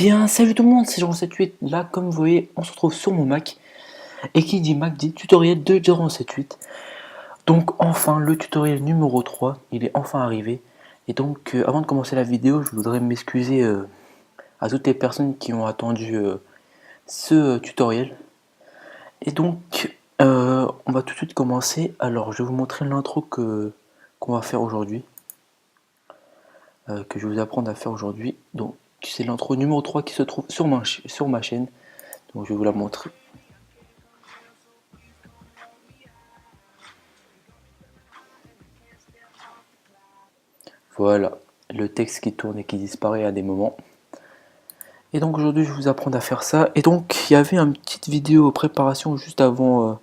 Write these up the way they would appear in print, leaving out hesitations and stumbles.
Eh bien, salut tout le monde, c'est Jean78. Là, comme vous voyez, on se retrouve sur mon Mac. Et qui dit Mac dit tutoriel de Jean78. Donc, enfin, le tutoriel numéro 3, il est enfin arrivé. Et donc, avant de commencer la vidéo, je voudrais m'excuser à toutes les personnes qui ont attendu ce tutoriel. Et donc, on va tout de suite commencer. Alors, je vais vous montrer l'intro qu'on va faire aujourd'hui. Que je vais vous apprendre à faire aujourd'hui. Donc, c'est l'intro numéro 3 qui se trouve sur ma chaîne. Donc, je vais vous la montrer. Voilà, le texte qui tourne et qui disparaît à des moments. Et donc aujourd'hui je vais vous apprendre à faire ça. Et donc il y avait une petite vidéo préparation juste avant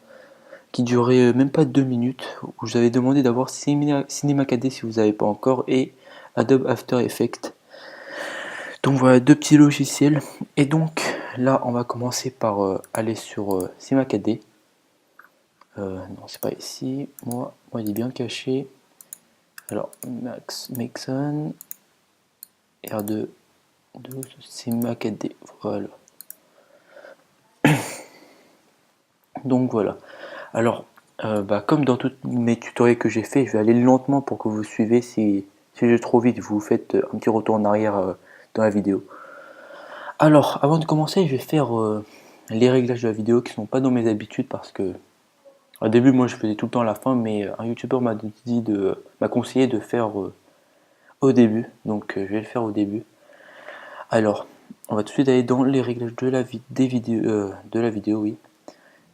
qui durait même pas 2 minutes, où je vous avais demandé d'avoir Cinema 4D si vous n'avez pas encore, et Adobe After Effects. Donc voilà, deux petits logiciels. Et donc là on va commencer par aller sur Cinema 4D. Non, c'est pas ici, moi il est bien caché. Alors Maxon R2 Cinema 4D, voilà. Donc voilà. Alors, comme dans tous mes tutoriels que j'ai fait, je vais aller lentement pour que vous suivez. Si je vais trop vite, vous faites un petit retour en arrière dans la vidéo. Alors, avant de commencer, je vais faire les réglages de la vidéo qui sont pas dans mes habitudes parce que au début, moi, je faisais tout le temps à la fin, mais un youtubeur m'a conseillé de faire au début. Donc, je vais le faire au début. Alors, on va tout de suite aller dans les réglages de la vidéo, oui.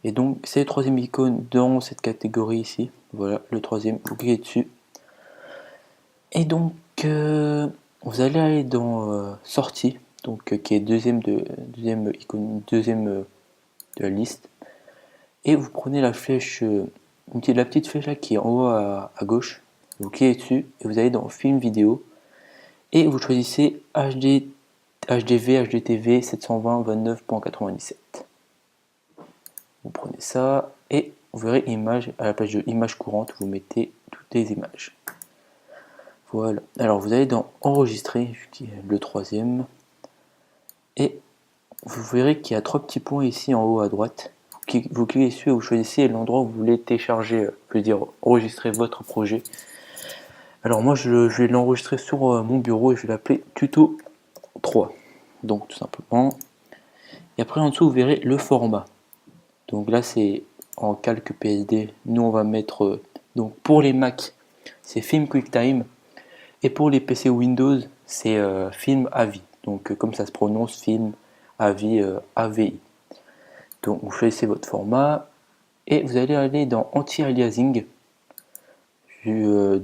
Et donc c'est le troisième icône dans cette catégorie ici. Voilà, le troisième, vous cliquez dessus. Et donc vous allez aller dans sortie, donc qui est deuxième icône, deuxième de la liste. Et vous prenez la flèche, la petite flèche là qui est en haut à gauche. Vous cliquez dessus et vous allez dans film vidéo. Et vous choisissez HDV, HDTV 720 29.97. Vous prenez ça et vous verrez image, à la page de image courante, vous mettez toutes les images. Voilà. Alors vous allez dans enregistrer, le troisième, et vous verrez qu'il y a trois petits points ici en haut à droite. Vous cliquez dessus et vous choisissez l'endroit où vous voulez télécharger, je veux dire enregistrer votre projet. Alors moi je vais l'enregistrer sur mon bureau et je vais l'appeler tuto 3. Donc tout simplement. Et après en dessous vous verrez le format. Donc là c'est en calque PSD. Nous on va mettre donc pour les Mac c'est Film QuickTime et pour les PC Windows c'est Film AVI. Donc comme ça se prononce Film AVI AVI. Donc vous choisissez votre format et vous allez aller dans Anti-aliasing qui est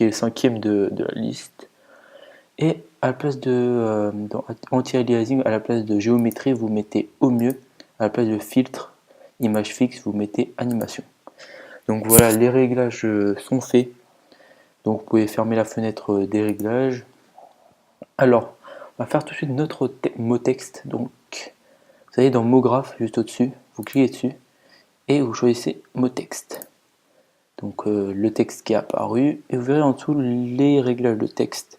le cinquième de la liste. Et à la place de dans anti-aliasing, à la place de géométrie, vous mettez au mieux. À la place de filtre, image fixe, vous mettez animation. Donc voilà, les réglages sont faits. Donc vous pouvez fermer la fenêtre des réglages. Alors, on va faire tout de suite notre mot texte. Donc, vous allez dans mot graphe juste au-dessus, vous cliquez dessus et vous choisissez mot texte. Donc le texte qui est apparu et vous verrez en dessous les réglages de texte.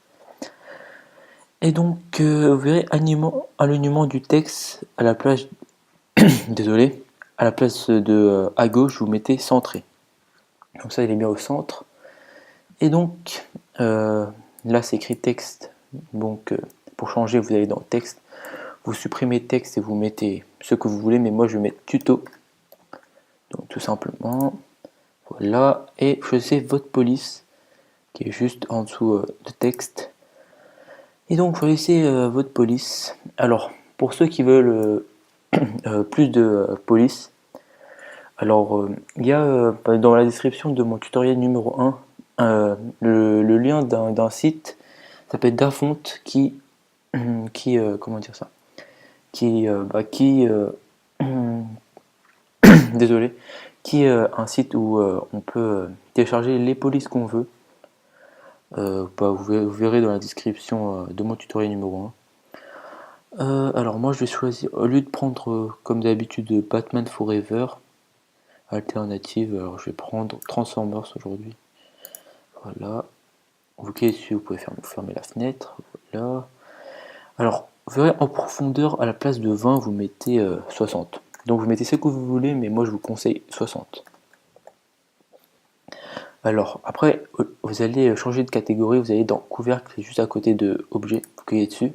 Et donc vous verrez alignement du texte à la place désolé, à la place de à gauche vous mettez centré. Donc ça il est mis au centre. Et donc là c'est écrit texte. Donc pour changer vous allez dans texte, vous supprimez texte et vous mettez ce que vous voulez, mais moi je vais mettre tuto. Donc tout simplement, voilà, et choisissez votre police qui est juste en dessous de texte. Et donc choisissez votre police. Alors pour ceux qui veulent plus de police, alors il y a dans la description de mon tutoriel numéro 1 le lien d'un site ça s'appelle Dafont qui comment dire ça qui désolé, qui est un site où on peut télécharger les polices qu'on veut. Vous verrez dans la description de mon tutoriel numéro 1. Alors moi je vais choisir, au lieu de prendre comme d'habitude Batman Forever, alternative, alors je vais prendre Transformers aujourd'hui. Voilà. Vous cliquez dessus, vous pouvez fermer la fenêtre. Voilà. Alors, vous verrez en profondeur, à la place de 20, vous mettez 60. Donc vous mettez ce que vous voulez, mais moi je vous conseille 60. Alors, après, vous allez changer de catégorie, vous allez dans couvercle, c'est juste à côté de objet, vous cliquez dessus.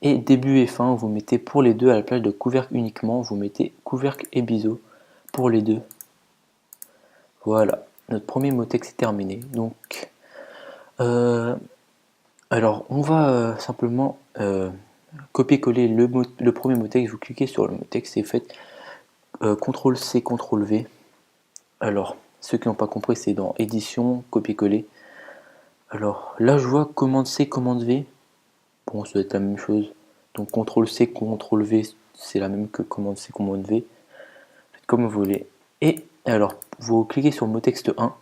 Et début et fin, vous mettez pour les deux, à la place de couvercle uniquement, vous mettez couvercle et biseau pour les deux. Voilà, notre premier mot texte est terminé. Donc, alors on va simplement copier-coller le premier mot texte, vous cliquez sur le mot texte et faites CTRL-C, CTRL-V. Alors, ceux qui n'ont pas compris, c'est dans édition, copier-coller. Alors, là je vois commande-C, commande-V. Bon, ça doit être la même chose. Donc CTRL-C, CTRL-V, c'est la même que commande-C, commande-V. Faites comme vous voulez. Et alors, vous cliquez sur mot texte 1.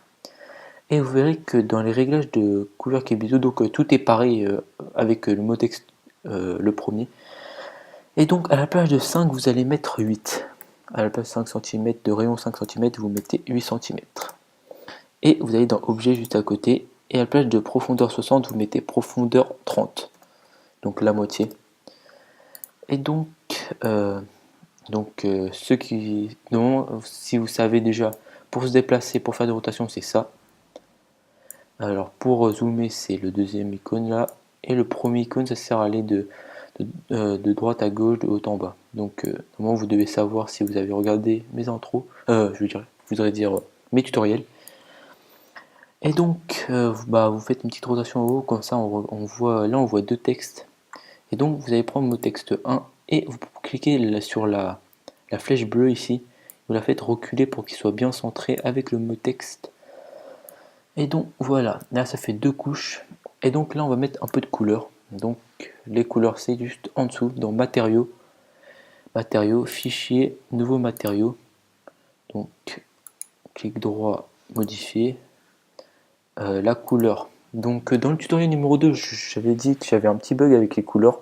Et vous verrez que dans les réglages de couvercle et biseau, donc tout est pareil avec le mot texte le premier. Et donc à la place de 5, vous allez mettre 8. À la place de 5 cm, de rayon 5 cm, vous mettez 8 cm. Et vous allez dans objet juste à côté. Et à la place de profondeur 60, vous mettez profondeur 30. Donc la moitié. Et donc, ceux qui... Non, si vous savez déjà, pour se déplacer, pour faire des rotations, c'est ça. Alors pour zoomer, c'est le deuxième icône là. Et le premier icône, ça sert à aller de droite à gauche, de haut en bas. Donc normalement, vous devez savoir si vous avez regardé mes intros. Je voudrais dire mes tutoriels. Et donc, vous faites une petite rotation en haut, comme ça on voit, là on voit deux textes. Et donc vous allez prendre mot texte 1 et vous cliquez sur la flèche bleue ici. Vous la faites reculer pour qu'il soit bien centré avec le mot texte. Et donc voilà, là ça fait deux couches. Et donc là on va mettre un peu de couleur. Donc les couleurs c'est juste en dessous dans matériaux, fichier, nouveau matériau. Donc clic droit, modifier. La couleur. Donc dans le tutoriel numéro 2, j'avais dit que j'avais un petit bug avec les couleurs.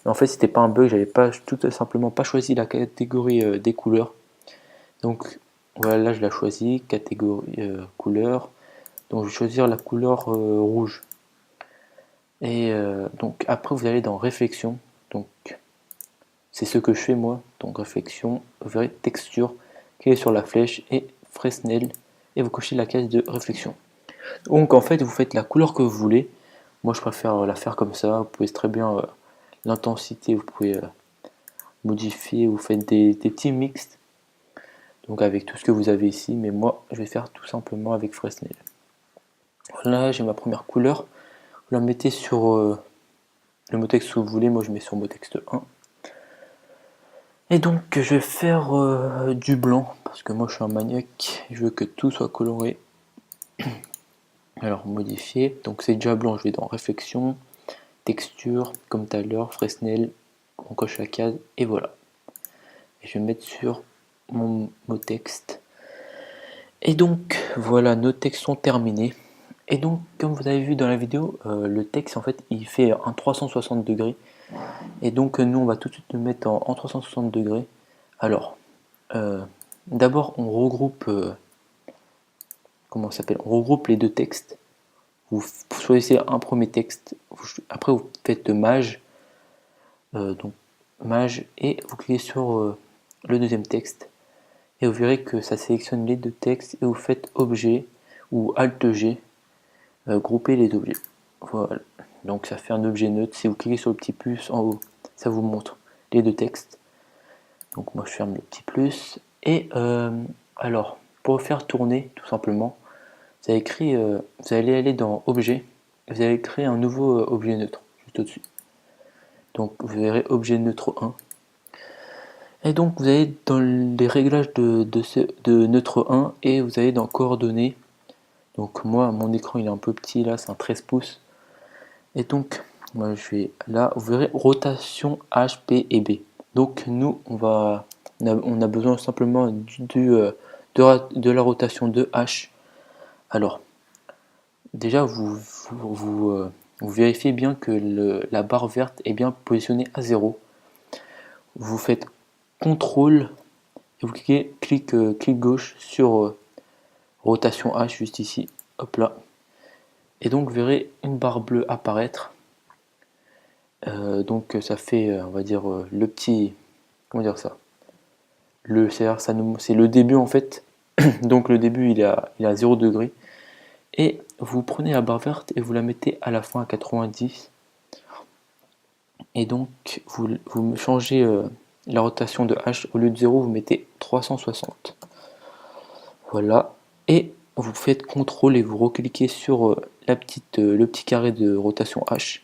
Mais en fait c'était pas un bug, j'avais pas tout simplement pas choisi la catégorie des couleurs. Donc voilà, là je l'ai choisi, catégorie couleur. Donc je vais choisir la couleur rouge. Et donc après vous allez dans réflexion. Donc c'est ce que je fais moi. Donc réflexion, vous verrez texture, cliquez sur la flèche et Fresnel et vous cochez la case de réflexion. Donc en fait vous faites la couleur que vous voulez. Moi je préfère la faire comme ça. Vous pouvez très bien l'intensité, vous pouvez modifier, vous faites des petits mixtes. Donc avec tout ce que vous avez ici, mais moi je vais faire tout simplement avec Fresnel. Voilà, j'ai ma première couleur. Vous la mettez sur le mot texte que vous voulez, moi je mets sur mot texte 1. Et donc je vais faire du blanc, parce que moi je suis un maniaque, je veux que tout soit coloré. Alors modifier, donc c'est déjà blanc, je vais dans réflexion, texture, comme tout à l'heure, Fresnel, on coche la case, et voilà. Et je vais mettre sur mon mot texte. Et donc voilà, nos textes sont terminés. Et donc comme vous avez vu dans la vidéo, le texte en fait il fait un 360 degrés. Et donc nous on va tout de suite le mettre en 360 degrés. Alors, d'abord on regroupe comment ça s'appelle, on regroupe les deux textes. Vous choisissez un premier texte, après vous faites mage, donc mage, et vous cliquez sur le deuxième texte. Et vous verrez que ça sélectionne les deux textes et vous faites objet ou Alt G, grouper les objets. Voilà. Donc ça fait un objet neutre. Si vous cliquez sur le petit plus en haut, ça vous montre les deux textes. Donc moi je ferme le petit plus. Et alors, pour faire tourner, tout simplement, vous allez aller dans objet, vous allez créer un nouveau objet neutre, juste au-dessus. Donc vous verrez objet neutre 1. Et donc vous allez dans les réglages de neutre 1 et vous allez dans coordonnées. Donc moi mon écran il est un peu petit là, c'est un 13 pouces. Et donc moi je vais là, vous verrez rotation H, P et B. Donc nous on a besoin simplement de la rotation de H. Alors déjà vous vérifiez bien que la barre verte est bien positionnée à 0. Vous faites CTRL et vous clic gauche sur rotation H juste ici, hop là. Et donc vous verrez une barre bleue apparaître. Donc ça fait, on va dire, le petit, comment dire ça, c'est le début en fait. Donc le début il est à 0 degré. Et vous prenez la barre verte et vous la mettez à la fin à 90. Et donc vous changez la rotation de H. Au lieu de 0, vous mettez 360. Voilà. Et vous faites CTRL et vous recliquez sur le petit carré de rotation H.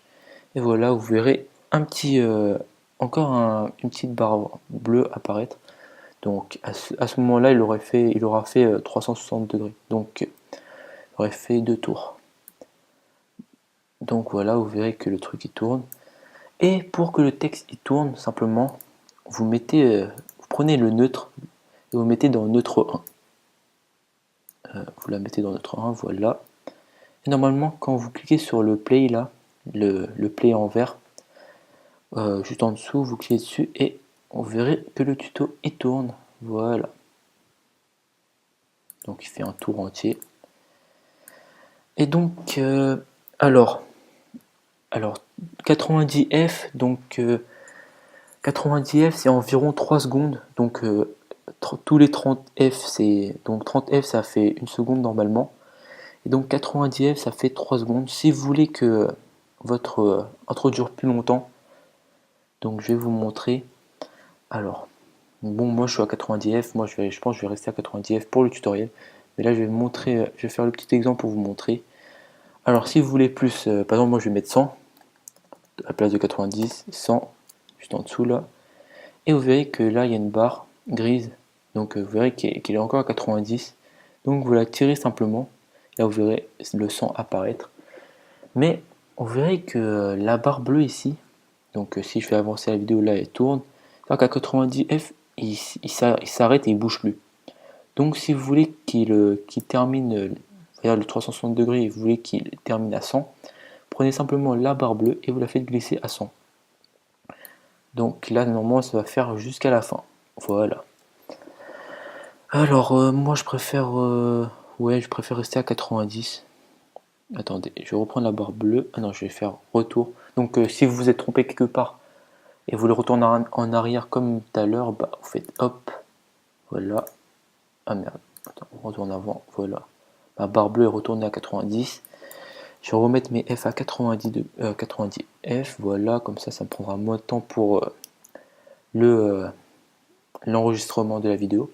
Et voilà, vous verrez encore une petite barre bleue apparaître. Donc à ce moment-là, il aura fait 360 degrés. Donc il aurait fait 2 tours. Donc voilà, vous verrez que le truc il tourne. Et pour que le texte il tourne, simplement, vous prenez le neutre et vous mettez dans neutre 1. Vous la mettez dans neutre 1, voilà. Et normalement, quand vous cliquez sur le play là, le play en vert, juste en dessous, vous cliquez dessus et vous verrez que le tuto il tourne. Voilà. Donc il fait un tour entier. Et donc, alors 90F, donc 90F c'est environ 3 secondes. Donc tous les 30F, donc 30F ça fait 1 seconde normalement. Et donc 90F ça fait 3 secondes. Si vous voulez que votre intro dure plus longtemps, donc je vais vous montrer. Alors, bon, moi je suis à 90F, moi je pense que je vais rester à 90F pour le tutoriel. Mais là je vais vous montrer, je vais faire le petit exemple pour vous montrer. Alors si vous voulez plus, par exemple moi je vais mettre 100 à la place de 90, 100 juste en dessous là. Et vous verrez que là il y a une barre grise, donc vous verrez qu'il est encore à 90. Donc vous la tirez simplement, là vous verrez le 100 apparaître. Mais vous verrez que la barre bleue ici, donc si je fais avancer la vidéo là elle tourne, alors qu'à 90F il s'arrête et il bouge plus. Donc si vous voulez qu'il termine le 360 degrés et vous voulez qu'il termine à 100, prenez simplement la barre bleue et vous la faites glisser à 100. Donc là normalement ça va faire jusqu'à la fin. Voilà. Alors moi je préfère rester à 90. Attendez, je vais reprendre la barre bleue. Ah non, je vais faire retour. Donc si vous vous êtes trompé quelque part et vous le retournez en arrière comme tout à l'heure, bah, vous faites hop. Voilà. Ah merde. Attends, on retourne avant. Voilà. Ma barre bleue est retournée à 90. Je vais remettre mes F à 90 F. Voilà, comme ça me prendra moins de temps pour l'enregistrement de la vidéo.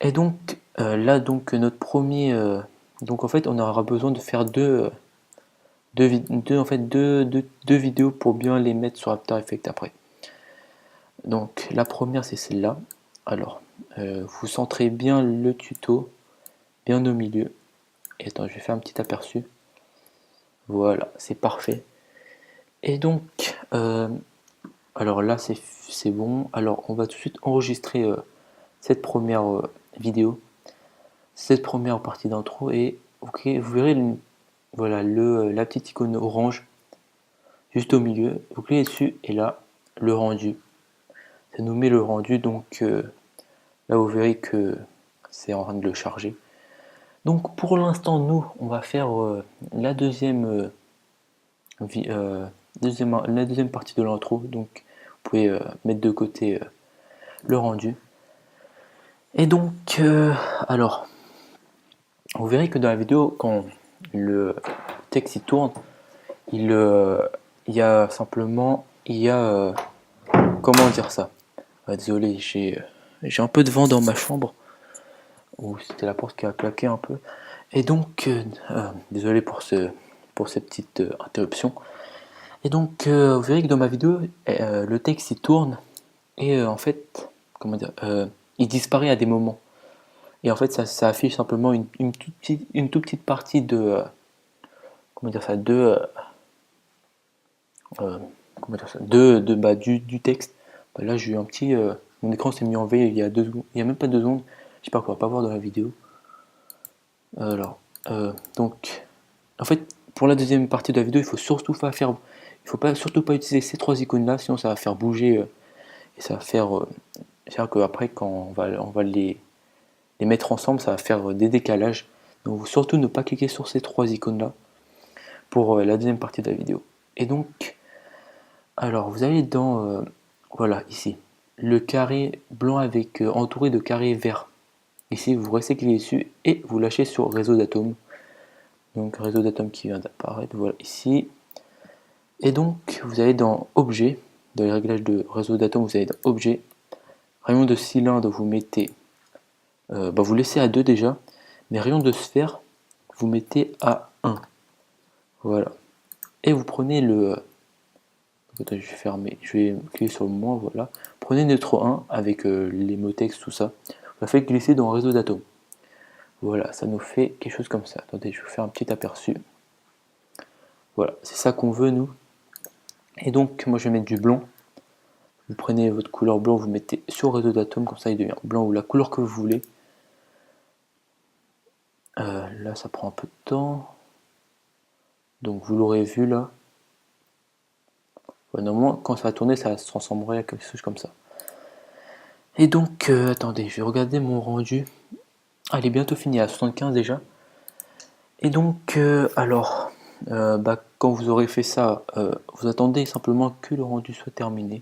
Et donc là, donc notre premier, donc en fait, on aura besoin de faire deux vidéos pour bien les mettre sur After Effects après. Donc la première, c'est celle-là. Alors, vous centrez bien le tuto, bien au milieu. Et attends, je vais faire un petit aperçu. Voilà, c'est parfait. Et donc, alors là, c'est bon. Alors, on va tout de suite enregistrer cette première vidéo, cette première partie d'intro. Et ok, vous verrez, voilà, la petite icône orange juste au milieu. Vous cliquez dessus et là, le rendu. Ça nous met le rendu. Donc là, vous verrez que c'est en train de le charger. Donc pour l'instant, nous, on va faire la deuxième partie de l'intro. Donc vous pouvez mettre de côté le rendu. Et donc, alors, vous verrez que dans la vidéo, quand le texte il tourne, il y a simplement, comment dire ça, désolé, j'ai un peu de vent dans ma chambre. Oh, c'était la porte qui a claqué un peu. Et donc, désolé pour cette petite interruption. Et donc, vous verrez que dans ma vidéo, le texte il tourne et en fait, comment dire, il disparaît à des moments. Et en fait, ça affiche simplement une toute petite partie de, comment dire ça, du texte. Bah, là, j'ai eu un petit, mon écran s'est mis en V il y a 2 secondes, il y a même pas 2 secondes. J'espère qu'on va pas voir dans la vidéo. Alors, donc, en fait, pour la deuxième partie de la vidéo, il faut surtout pas utiliser ces 3 icônes là, sinon ça va faire bouger et ça va faire, c'est-à-dire qu'après quand on va les mettre ensemble, ça va faire des décalages. Donc surtout ne pas cliquer sur ces 3 icônes là pour la deuxième partie de la vidéo. Et donc Alors vous allez dans voilà ici le carré blanc avec entouré de carrés verts. Ici vous restez cliqué dessus et vous lâchez sur réseau d'atomes. Donc réseau d'atomes qui vient d'apparaître, voilà ici. Et donc vous allez dans objet, dans les réglages de réseau d'atomes, vous allez dans objet, rayon de cylindre, vous mettez vous laissez à 2 déjà, mais rayon de sphère, vous mettez à 1. Voilà. Et vous prenez le. Attends, je vais fermer, je vais cliquer sur le moins, voilà. Prenez Neutro 1 avec les mots texte, tout ça. Vous la faites glisser dans un réseau d'atomes. Voilà, ça nous fait quelque chose comme ça. Attendez, je vais vous faire un petit aperçu. Voilà, c'est ça qu'on veut nous. Et donc, moi je vais mettre du blanc. Vous prenez votre couleur blanc, vous mettez sur le réseau d'atomes, comme ça il devient blanc ou la couleur que vous voulez. Là, ça prend un peu de temps. Donc, vous l'aurez vu là. Ouais, normalement, quand ça va tourner, ça se transformerait à quelque chose comme ça. Et donc, attendez, je vais regarder mon rendu. Ah, il est bientôt fini, à 75 déjà. Et donc, quand vous aurez fait ça, vous attendez simplement que le rendu soit terminé.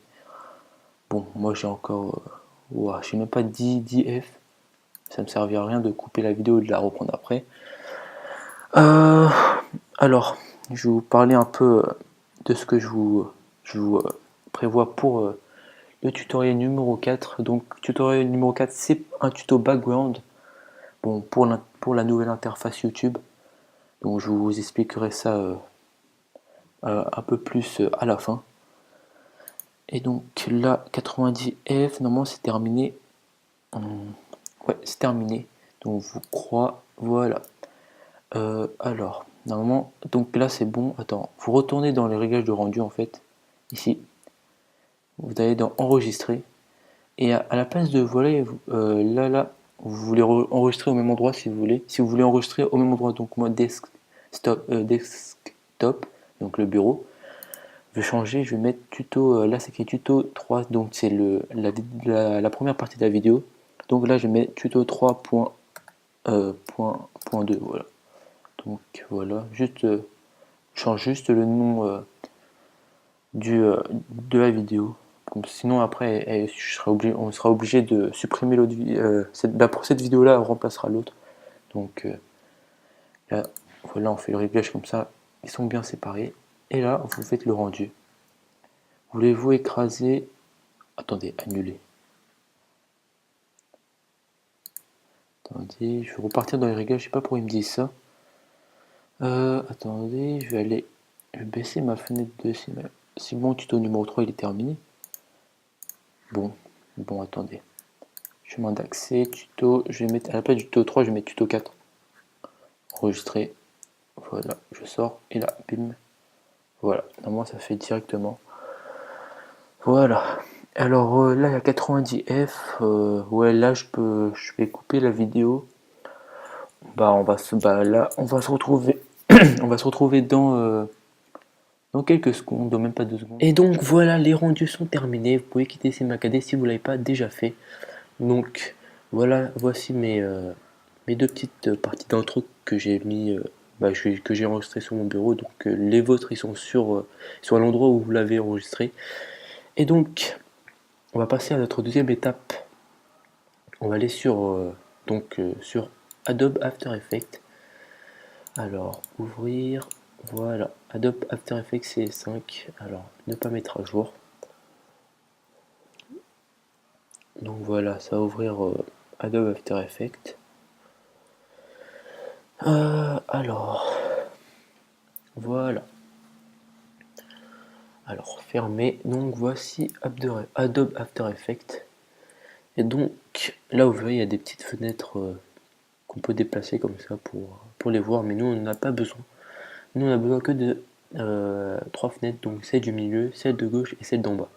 Bon, moi j'ai encore, je sais même pas 10 F. Ça me servira à rien de couper la vidéo et de la reprendre après. Euh, alors, je vais vous parler un peu de ce que je vous prévois pour le tutoriel numéro 4. Donc, tutoriel numéro 4, c'est un tuto background. Bon, pour la nouvelle interface YouTube. Donc, je vous expliquerai ça un peu plus à la fin. Et donc là, 90F, normalement c'est terminé. Ouais, c'est terminé. Donc vous crois, voilà. Alors, normalement, donc là c'est bon. Attends, vous retournez dans les réglages de rendu en fait. Ici, vous allez dans enregistrer. Et à la place de voilà, là, vous voulez enregistrer au même endroit si vous voulez. Si vous voulez enregistrer au même endroit, donc moi desktop, donc le bureau. Je vais changer, je vais mettre tuto, là c'est écrit tuto 3, donc c'est la première partie de la vidéo. Donc là je mets tuto 3.2, voilà. Donc voilà, juste change juste le nom de la vidéo. Sinon après on sera obligé de supprimer l'autre vidéo. Pour cette vidéo là on remplacera l'autre. Donc là voilà, on fait le réglage comme ça, ils sont bien séparés. Et là vous faites le rendu. Voulez-vous écraser. Attendez, annuler. Attendez, je vais repartir dans les réglages, je sais pas pourquoi ils me disent ça. Attendez, je vais baisser ma fenêtre de si mon tuto numéro 3 il est terminé. Bon, attendez. Chemin d'accès, tuto, je vais mettre à la place du tuto 3, je vais mettre tuto 4. Enregistrer. Voilà, je sors et là, bim. Voilà, normalement ça fait directement. Voilà. Alors là il y a 90F. Ouais, là je vais couper la vidéo. Là on va se retrouver on va se retrouver dans quelques secondes, même pas 2 secondes. Et donc voilà, les rendus sont terminés. Vous pouvez quitter CMAKD si vous ne l'avez pas déjà fait. Donc voilà, voici mes deux petites parties d'intro que j'ai mis, que j'ai enregistré sur mon bureau. Donc les vôtres ils sont sur l'endroit où vous l'avez enregistré. Et donc on va passer à notre deuxième étape. On va aller sur Adobe After Effects. Alors, ouvrir, voilà, Adobe After Effects CS5, alors ne pas mettre à jour. Donc voilà, ça va ouvrir Adobe After Effects. Alors, voilà. Alors, fermé. Donc voici Adobe After Effects. Et donc, là vous voyez, il y a des petites fenêtres qu'on peut déplacer comme ça pour les voir, mais nous on n'en a pas besoin. Nous on a besoin que de 3 fenêtres, donc celle du milieu, celle de gauche et celle d'en bas.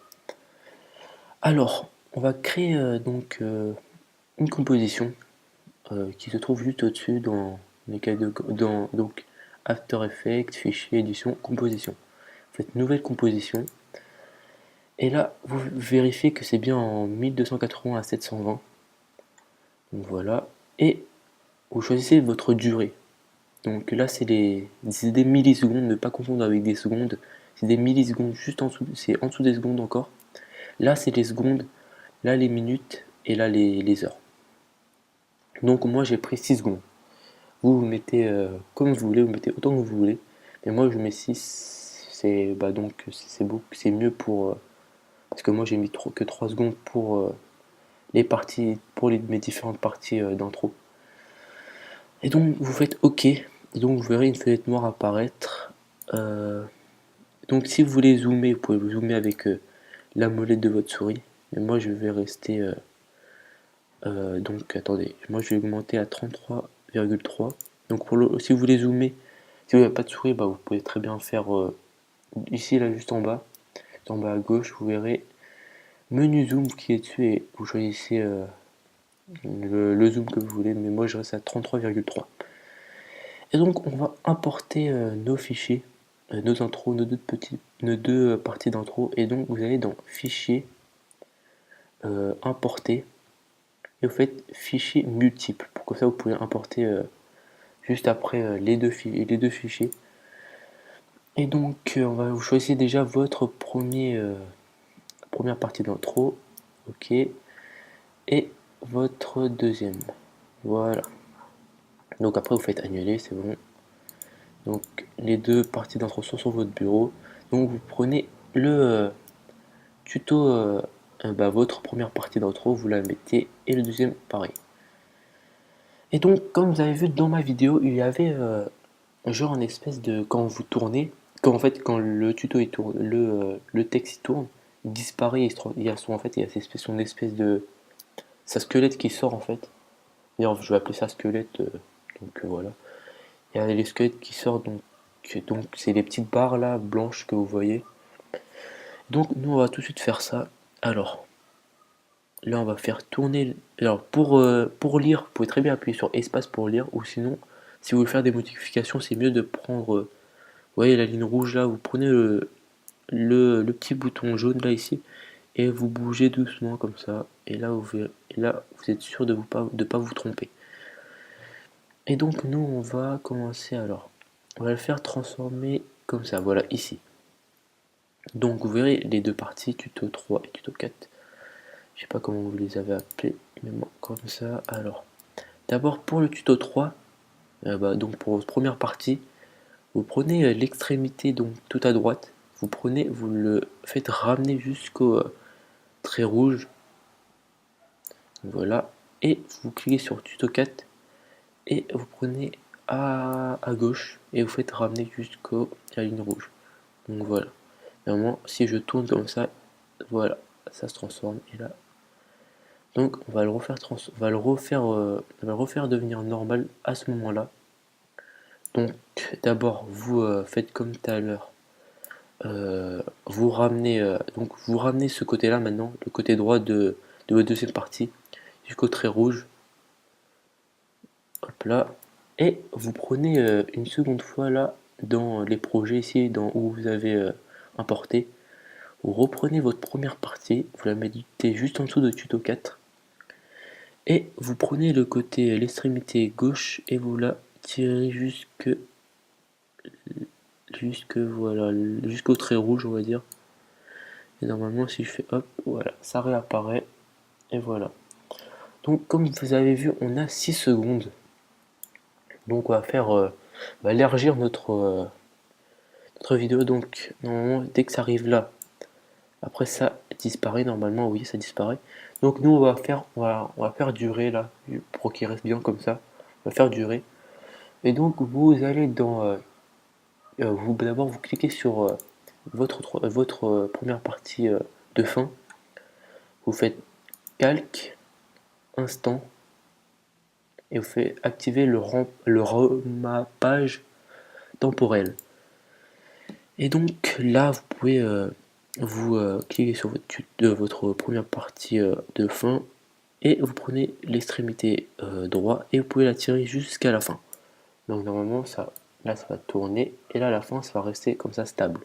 Alors, on va créer une composition qui se trouve juste au-dessus dans les cas donc After Effects, fichier, édition, composition. Vous faites nouvelle composition et là vous vérifiez que c'est bien en 1280 à 720. Donc voilà, et vous choisissez votre durée. Donc là c'est des millisecondes, ne pas confondre avec des secondes, c'est des millisecondes, juste en dessous, c'est en dessous des secondes encore. Là, c'est les secondes, là, les minutes, et là, les heures. Donc, moi, j'ai pris 6 secondes. Vous mettez comme vous voulez, vous mettez autant que vous voulez. Mais moi, je mets 6. C'est bah, donc c'est mieux pour. Parce que moi, j'ai mis que 3 secondes pour les parties, pour mes différentes parties d'intro. Et donc, vous faites OK. Et donc, vous verrez une fenêtre noire apparaître. Euh, donc, si vous voulez zoomer, vous pouvez zoomer avec la molette de votre souris. Mais moi, je vais rester. Donc, attendez, moi, je vais augmenter à 33,3. Donc, si vous voulez zoomer, si vous n'avez pas de souris, bah, vous pouvez très bien faire ici, là, juste en bas à gauche, vous verrez menu zoom qui est dessus et vous choisissez le zoom que vous voulez. Mais moi, je reste à 33,3. Et donc, on va importer nos fichiers, nos intros, nos deux parties d'intro. Et donc, vous allez dans Fichier, Importer, et vous faites Fichier multiple. Pour que ça, vous pouvez importer juste après les deux fichiers. Et donc, vous choisissez déjà votre première partie d'intro. OK. Et votre deuxième. Voilà. Donc, après, vous faites annuler, c'est bon. Donc les deux parties d'intro sont sur votre bureau. Donc vous prenez le tuto, votre première partie d'intro, vous la mettez et le deuxième pareil. Et donc comme vous avez vu dans ma vidéo, il y avait genre une espèce de quand vous tournez, quand le tuto il tourne, le texte il tourne, il disparaît, il y a son en fait il y a son espèce de sa squelette qui sort en fait. D'ailleurs je vais appeler ça squelette, voilà. Il y a les squelettes qui sortent donc c'est les petites barres là blanches que vous voyez. Donc nous on va tout de suite faire ça. Alors là on va faire tourner. Alors pour lire, vous pouvez très bien appuyer sur espace pour lire, ou sinon si vous voulez faire des modifications c'est mieux de prendre, vous voyez la ligne rouge là, vous prenez le petit bouton jaune là ici et vous bougez doucement comme ça et là vous êtes sûr de pas vous tromper. Et donc nous on va commencer alors. On va le faire transformer comme ça, voilà ici. Donc vous verrez les deux parties, tuto 3 et tuto 4. Je sais pas comment vous les avez appelés, mais moi comme ça. Alors, d'abord pour le tuto 3, donc pour votre première partie, vous prenez l'extrémité donc tout à droite, vous le faites ramener jusqu'au trait rouge, voilà, et vous cliquez sur tuto 4 et vous prenez à gauche et vous faites ramener jusqu'à la ligne rouge. Donc voilà. Normalement, si je tourne comme ça, voilà, ça se transforme et là. Donc on va le refaire devenir normal à ce moment-là. Donc d'abord vous faites comme tout à l'heure. Vous ramenez ce côté-là maintenant, le côté droit de votre deuxième partie, jusqu'au trait rouge. Hop là. Et vous prenez une seconde fois là dans les projets ici, où vous avez importé. Vous reprenez votre première partie, vous la mettez juste en dessous de tuto 4. Et vous prenez l'extrémité gauche et vous la tirez voilà, jusqu'au trait rouge on va dire. Et normalement si je fais hop, voilà, ça réapparaît. Et voilà. Donc comme vous avez vu, on a 6 secondes. Donc on va faire élargir notre vidéo. Donc normalement dès que ça arrive là, après ça disparaît normalement, oui ça disparaît. Donc nous on va faire durer là, pour qu'il reste bien comme ça. On va faire durer. Et donc vous allez d'abord vous cliquez sur votre première partie de fin. Vous faites calque, instant, et vous faites activer le remappage temporel. Et donc là vous pouvez vous cliquez sur votre première partie de fin et vous prenez l'extrémité droite et vous pouvez la tirer jusqu'à la fin. Donc normalement là ça va tourner et là à la fin ça va rester comme ça stable.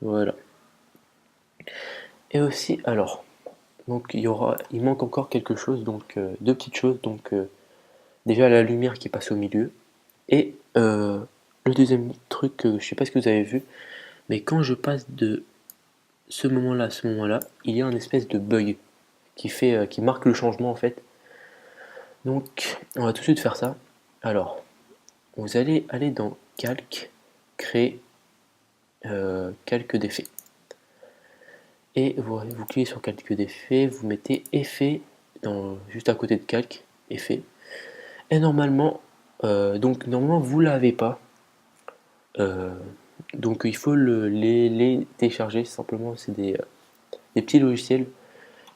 Voilà. Et aussi alors donc il manque encore quelque chose, donc deux petites choses, donc déjà la lumière qui passe au milieu et le deuxième truc, je sais pas ce que vous avez vu, mais quand je passe de ce moment-là à ce moment-là, il y a un espèce de bug qui marque le changement en fait. Donc, on va tout de suite faire ça. Alors, vous allez aller dans Calque, créer calque d'effet. Et vous cliquez sur calque d'effet, vous mettez effet juste à côté de calque, effet. Et normalement, normalement vous l'avez pas. Euh, donc il faut les télécharger. Simplement, c'est des petits logiciels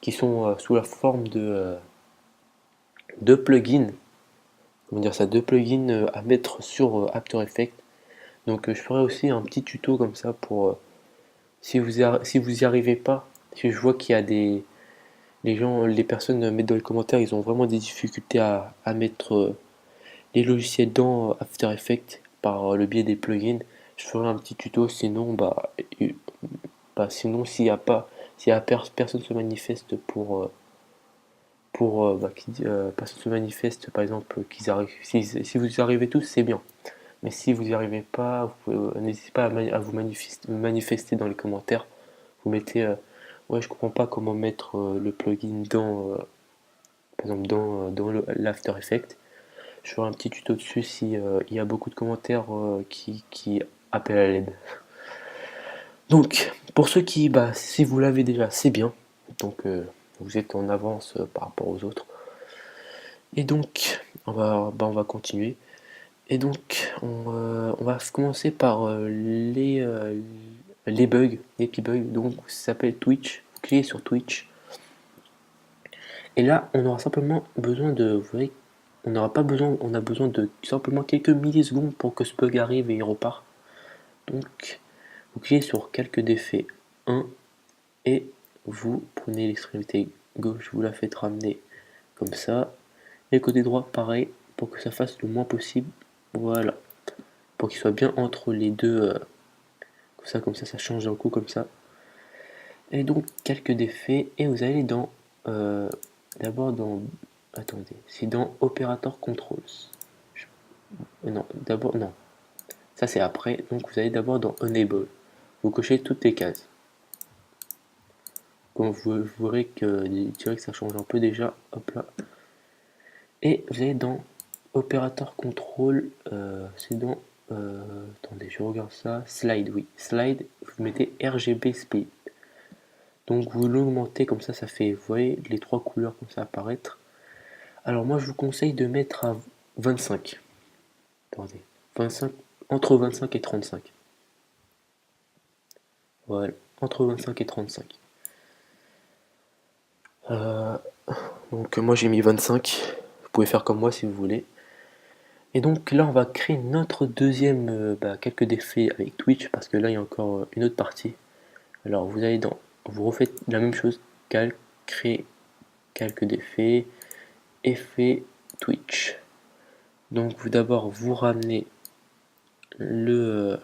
qui sont sous la forme de plugins. Comment dire ça, de plugins à mettre sur After Effects. Donc je ferai aussi un petit tuto comme ça pour si vous y arrivez pas. Si je vois qu'il y a les personnes mettent dans les commentaires, ils ont vraiment des difficultés à mettre les logiciels dans After Effects par le biais des plugins. Je ferai un petit tuto, sinon sinon s'il y a personne se manifeste personne se manifeste par exemple qu'ils arrivent si vous y arrivez tous, c'est bien. Mais si vous n'y arrivez pas, n'hésitez pas à vous manifester dans les commentaires. Vous mettez ouais, je comprends pas comment mettre le plugin par exemple dans l'After Effects. Je ferai un petit tuto dessus si il y a beaucoup de commentaires qui appellent à l'aide. Donc, pour ceux si vous l'avez déjà, c'est bien. Donc, vous êtes en avance par rapport aux autres. Et donc, on va continuer. Et donc, on va commencer par les bugs, les petits bugs. Donc, ça s'appelle Twitch. Vous cliquez sur Twitch. Et là, on aura simplement besoin vous voyez, on n'aura pas besoin, on a besoin de simplement quelques millisecondes pour que ce bug arrive et il repart. Donc, vous cliquez sur calque d'effet 1 et vous prenez l'extrémité gauche, vous la faites ramener comme ça. Et le côté droit, pareil, pour que ça fasse le moins possible. Voilà. Pour qu'il soit bien entre les deux. Comme ça, ça change d'un coup comme ça. Et donc, calque d'effet. Et vous allez d'abord dans. Attendez, c'est dans Operator Controls. Non, d'abord, non. Ça, c'est après. Donc, vous allez d'abord dans Enable. Vous cochez toutes les cases. Comme vous verrez que ça change un peu déjà. Hop là. Et vous allez dans Operator Control. C'est dans. Attendez, je regarde ça. Slide, oui. Slide, vous mettez RGB Split. Donc vous l'augmentez comme ça fait, vous voyez, les trois couleurs comme ça apparaître. Alors moi je vous conseille de mettre à 25. Attendez, 25, entre 25 et 35. Voilà, entre 25 et 35. Donc moi j'ai mis 25. Vous pouvez faire comme moi si vous voulez. Et donc là on va créer notre deuxième quelques d'effets avec Twitch parce que là il y a encore une autre partie. Alors vous refaites la même chose, calque, créer calque d'effets, effet Twitch. Donc vous d'abord vous ramenez le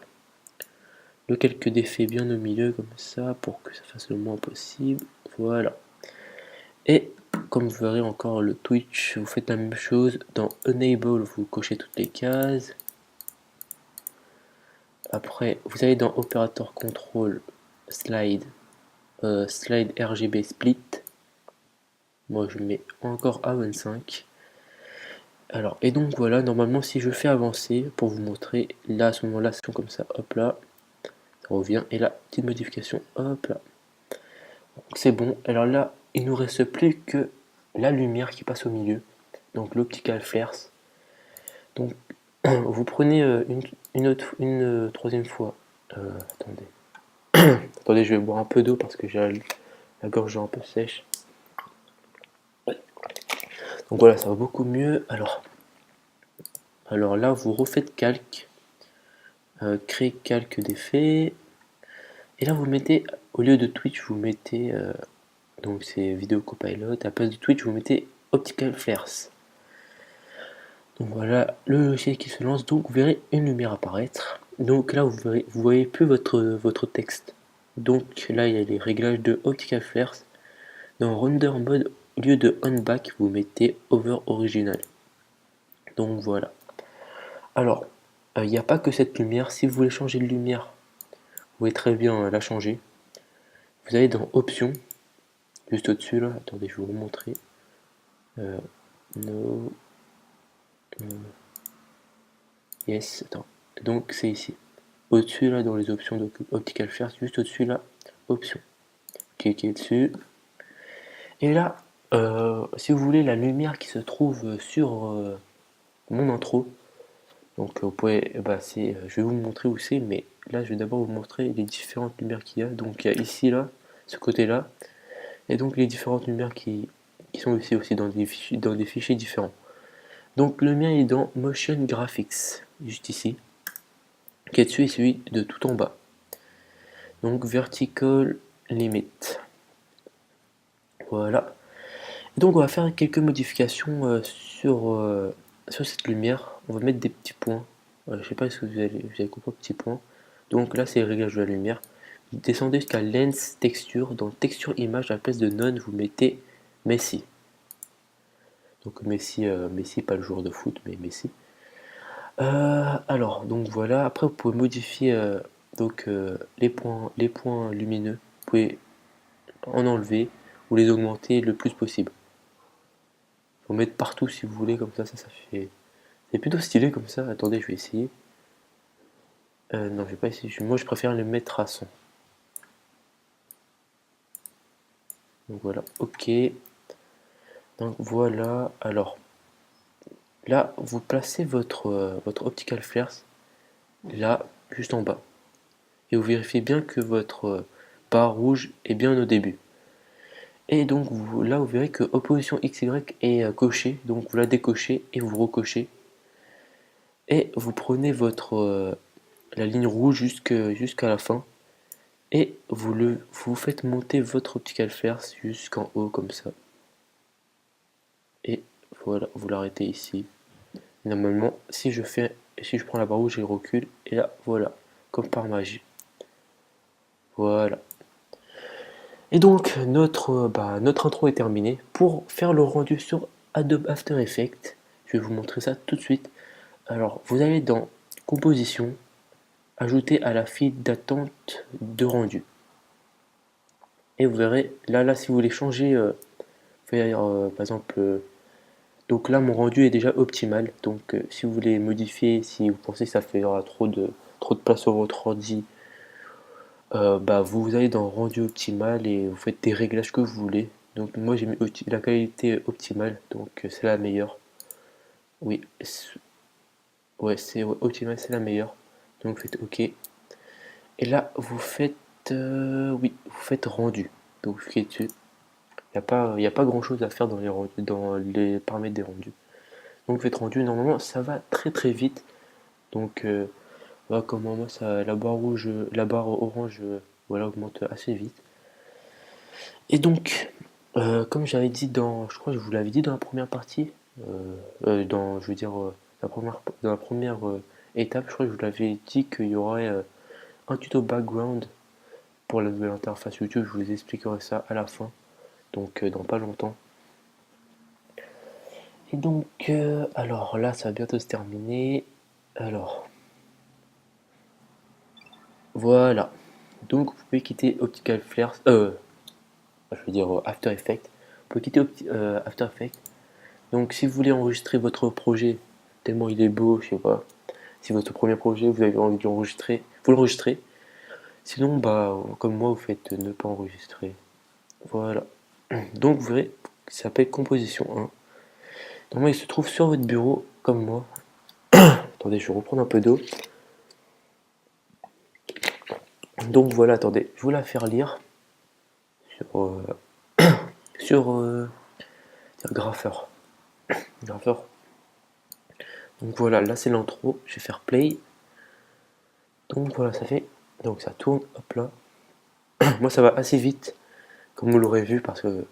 calque d'effet bien au milieu comme ça pour que ça fasse le moins possible. Voilà. Et comme vous verrez encore le Twitch, vous faites la même chose. Dans Enable, vous cochez toutes les cases. Après, vous allez dans Operator Control, Slide, Slide RGB Split. Moi je mets encore à 25. Alors, et donc voilà, normalement si je fais avancer pour vous montrer, là à ce moment-là, c'est comme ça, hop là, ça revient, et là, petite modification, hop là. Donc c'est bon, alors là, il nous reste plus que la lumière qui passe au milieu, donc l'optical flares. Donc vous prenez une troisième fois, attendez, attendez, je vais boire un peu d'eau parce que j'ai la gorge un peu sèche. Donc voilà, ça va beaucoup mieux. Alors là, vous refaites calque, créer calque d'effet. Et là, vous mettez, au lieu de Twitch, vous mettez, donc c'est Vidéo Copilot, à la place de Twitch, vous mettez Optical Flares. Donc voilà, le logiciel qui se lance, donc vous verrez une lumière apparaître. Donc là, vous voyez plus votre texte. Donc là, il y a les réglages de Optical Flares. Dans Render Mode, au lieu de On Back, vous mettez Over Original. Donc voilà. Alors, Il n'y a pas que cette lumière. Si vous voulez changer de lumière, vous pouvez très bien la changer. Vous allez dans Options, juste au-dessus là. Attendez, je vais vous le montrer. No, yes, attends. Donc c'est ici. Au-dessus là, dans les options d'Optical Flares, juste au-dessus là, Options. Cliquez dessus. Et là, si vous voulez la lumière qui se trouve sur mon intro, donc vous pouvez, je vais vous montrer où c'est, mais là je vais d'abord vous montrer les différentes lumières qu'il y a. Donc il y a ici là, ce côté-là, et donc les différentes lumières qui sont ici aussi dans des fichiers différents. Donc le mien est dans Motion Graphics, juste ici, qui est dessus et celui de tout en bas. Donc Vertical Limit. Voilà. Et donc on va faire quelques modifications sur cette lumière. On va mettre des petits points. Je ne sais pas si vous avez compris petits points. Donc là c'est le réglage de la lumière. Vous descendez jusqu'à Lens Texture. Dans Texture Image, à la place de None, vous mettez Messi. Donc Messi, Messi pas le joueur de foot, mais Messi. Alors, donc voilà. Après vous pouvez modifier les points lumineux. Vous pouvez en enlever ou les augmenter le plus possible. Faut mettre partout si vous voulez, comme ça fait. C'est plutôt stylé comme ça. Attendez, je vais essayer. Non, je vais pas essayer. Moi, je préfère les mettre à 100. Donc voilà, ok. Donc voilà. Alors, là, vous placez votre optical flares là, juste en bas. Et vous vérifiez bien que votre barre rouge est bien au début. Et donc là, vous verrez que opposition XY est cochée. Donc vous la décochez et vous recochez. Et vous prenez la ligne rouge jusqu'à la fin. Et vous faites monter votre optical flares jusqu'en haut comme ça. Et voilà, vous l'arrêtez ici. Normalement, si je prends la barre rouge, je recule. Et là, voilà, comme par magie. Voilà. Et donc, notre intro est terminée. Pour faire le rendu sur Adobe After Effects, je vais vous montrer ça tout de suite. Alors, vous allez dans Composition, ajouter à la file d'attente de rendu. Et vous verrez, là, si vous voulez changer, faire par exemple, donc là mon rendu est déjà optimal. Donc si vous voulez modifier, si vous pensez que ça fera trop de place sur votre ordi, vous allez dans rendu optimal et vous faites des réglages que vous voulez. Donc moi j'ai mis la qualité optimale, donc c'est la meilleure. Oui, ouais, optimal, c'est la meilleure. Donc vous faites OK. Et là oui, vous faites rendu. Donc vous cliquez dessus. Il y a pas grand chose à faire dans les paramètres des rendus. Donc vous faites rendu, normalement ça va très très vite. Donc voilà comment moi la barre rouge, la barre orange, voilà, augmente assez vite. Et donc, comme j'avais dit je crois que je vous l'avais dit dans la première partie, je veux dire, dans la première étape, je crois que je vous l'avais dit qu'il y aurait un tuto background pour la nouvelle interface YouTube. Je vous expliquerai ça à la fin, donc dans pas longtemps. Et donc, alors là, ça va bientôt se terminer. Alors, voilà. Donc, vous pouvez quitter Optical Flares, je veux dire After Effects. Vous pouvez quitter After Effects. Donc, si vous voulez enregistrer votre projet, tellement il est beau, je sais pas. Si votre premier projet, vous avez envie de l'enregistrer, vous l'enregistrez. Sinon, comme moi, vous faites ne pas enregistrer. Voilà. Donc, vous verrez, ça s'appelle Composition 1. Normalement, il se trouve sur votre bureau, comme moi. Attendez, je vais reprendre un peu d'eau. Donc voilà, attendez, je vais vous la faire lire sur Grapheur. Grapheur. Donc voilà, là c'est l'intro, je vais faire play. Donc voilà, ça fait. Donc ça tourne, hop là. Moi ça va assez vite, comme vous l'aurez vu, parce que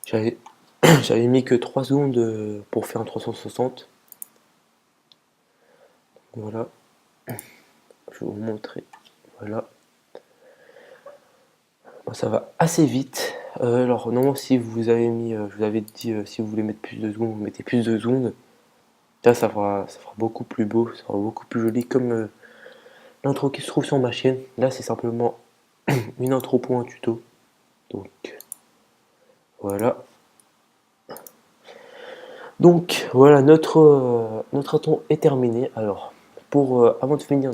j'avais j'avais mis que 3 secondes pour faire un 360. Voilà, je vais vous montrer. Voilà. Moi, ça va assez vite. Alors normalement si vous avez mis, je vous avais dit si vous voulez mettre plus de secondes, vous mettez plus de secondes. Là, ça fera beaucoup plus beau, ça sera beaucoup plus joli comme l'intro qui se trouve sur ma chaîne. Là, c'est simplement une intro pour un tuto. Donc, voilà. Donc, voilà, notre intro est terminé. Alors, avant de finir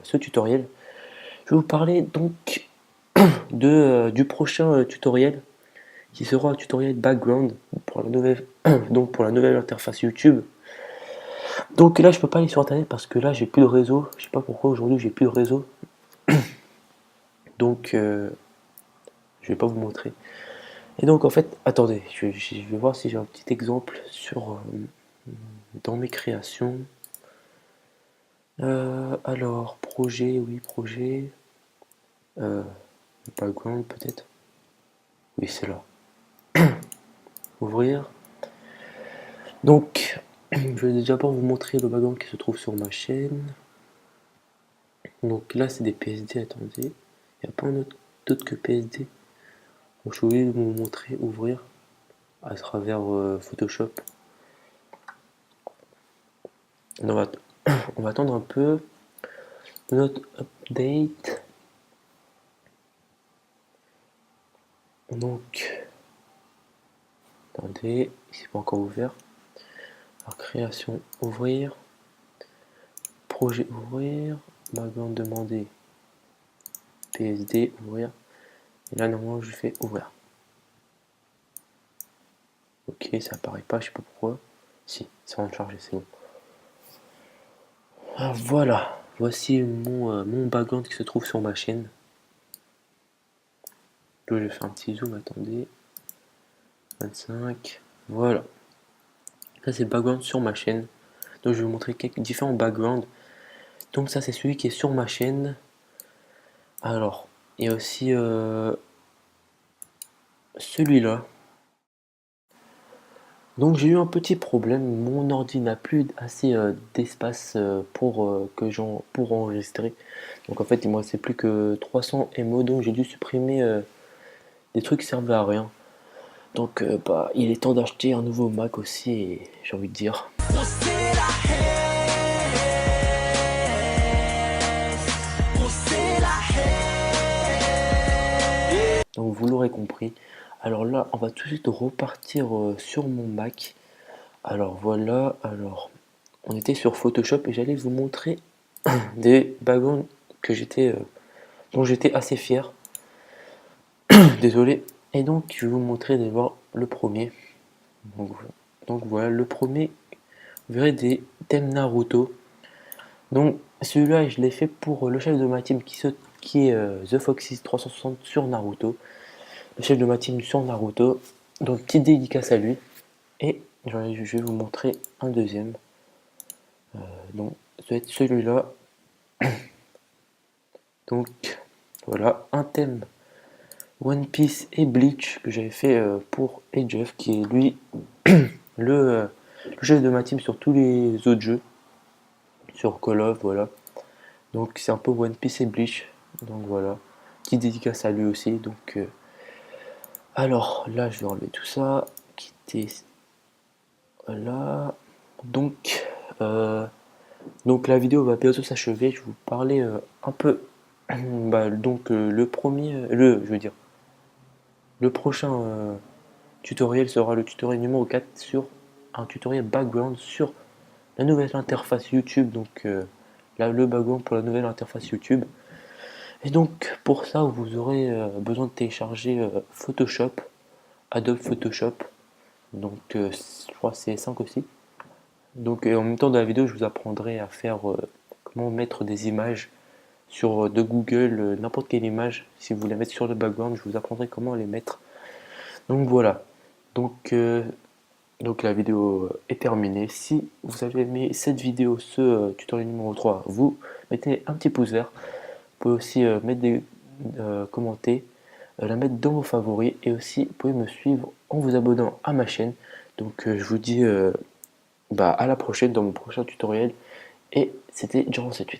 ce tutoriel, je vais vous parler donc du prochain tutoriel qui sera un tutoriel background pour la nouvelle, donc pour la nouvelle interface YouTube. Donc là, je peux pas aller sur internet parce que là, j'ai plus de réseau. Je sais pas pourquoi aujourd'hui j'ai plus de réseau. Donc, je vais pas vous montrer. Et donc, en fait, attendez, je vais voir si j'ai un petit exemple dans mes créations. Alors, projet, oui, projet. Background peut-être. Oui, c'est là. Ouvrir. Donc, je vais d'abord vous montrer le background qui se trouve sur ma chaîne. Donc là, c'est des PSD, attendez. Il n'y a pas un autre que PSD. Donc, je suis obligé de vous montrer, ouvrir à travers Photoshop. On va, on va attendre un peu. Notre update. Donc, attendez, c'est pas encore ouvert. Alors, création, ouvrir. Projet, ouvrir. Background demandé. PSD, ouvrir. Et là, normalement, je fais ouvrir. Ok, ça apparaît pas, je sais pas pourquoi. Si, c'est en train de charger, c'est bon. Ah, voilà, voici mon background qui se trouve sur ma chaîne. Là, je vais faire un petit zoom, attendez. 25, voilà. Ça, c'est le background sur ma chaîne. Donc, je vais vous montrer quelques différents backgrounds. Donc, ça, c'est celui qui est sur ma chaîne. Alors, il y a aussi celui-là. Donc j'ai eu un petit problème, mon ordi n'a plus assez d'espace pour enregistrer. Donc en fait il me restait plus que 300 MO, donc j'ai dû supprimer des trucs qui servaient à rien. Donc bah, il est temps d'acheter un nouveau Mac aussi, j'ai envie de dire. Donc vous l'aurez compris. Alors là on va tout de suite repartir sur mon Mac. Alors voilà, alors on était sur Photoshop et j'allais vous montrer des backgrounds dont j'étais assez fier. Désolé. Et donc je vais vous montrer d'abord le premier. Donc voilà, le premier, vous verrez des thèmes Naruto. Donc celui-là je l'ai fait pour le chef de ma team qui est The Foxys 360 sur Naruto. Le chef de ma team sur Naruto. Donc petite dédicace à lui. Et je vais vous montrer un deuxième. Donc ça va être celui-là. Donc voilà, un thème One Piece et Bleach que j'avais fait pour Jeff, qui est lui le chef de ma team sur tous les autres jeux, sur Call of, voilà. Donc c'est un peu One Piece et Bleach, donc voilà. Petite dédicace à lui aussi, donc alors là je vais enlever tout ça, quitter, voilà. Donc la vidéo va bientôt s'achever, je vais vous parler un peu, donc le premier, je veux dire, le prochain tutoriel sera le tutoriel numéro 4 sur un tutoriel background sur la nouvelle interface YouTube. Donc là, le background pour la nouvelle interface YouTube. Et donc pour ça, vous aurez besoin de télécharger Photoshop, Adobe Photoshop. Donc je crois que c'est 5 aussi. Donc en même temps dans la vidéo, je vous apprendrai à faire comment mettre des images sur de Google, n'importe quelle image. Si vous voulez mettre sur le background, je vous apprendrai comment les mettre. Donc voilà. Donc la vidéo est terminée. Si vous avez aimé cette vidéo, ce tutoriel numéro 3, vous mettez un petit pouce vert. Vous pouvez aussi commenter, la mettre dans vos favoris et aussi vous pouvez me suivre en vous abonnant à ma chaîne. Donc je vous dis à la prochaine dans mon prochain tutoriel et c'était Durand78.